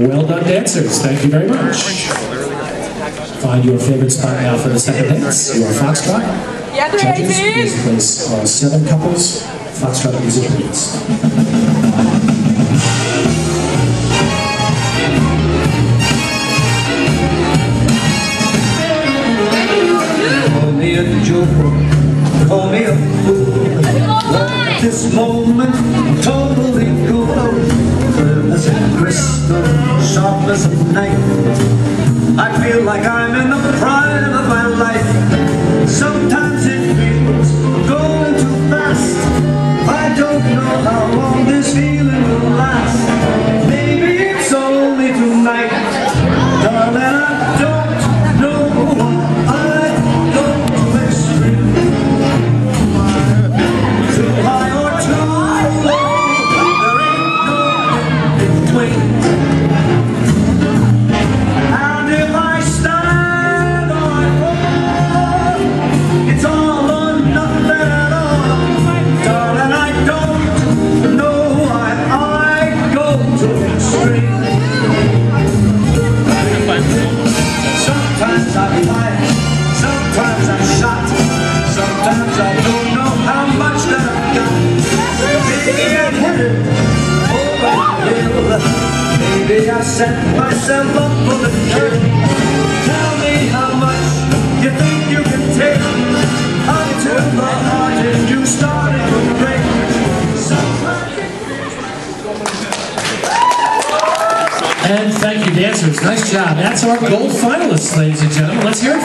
Well done, dancers. Thank you very much. Find your favorite spot now for the second dance, your foxtrot. Judges, please place 7 couples. Foxtrot music, please. Call me a joker, call me a fool. At this moment, I'm totally cool. Firm as a crystal, sharp as a knife. I feel like I'm in the prime of my life. Sometimes it feels I'm going too fast. I don't know how long this feeling will last. Maybe it's only tonight, darling. I don't know why I go to extreme. Too high or too low, there ain't no in between. And if I stand or I fall, it's all or nothing at all. Darling, I don't know why I go to extreme. Sometimes I fight, sometimes I'm shot, sometimes I don't know how much that I've got. Maybe I hit it over the hill, maybe I set myself up for the kill. Tell me how much you think you can take until the heart in you started to break. And thank you, dancers. Nice job. That's our gold finalists, ladies and gentlemen. Let's hear it.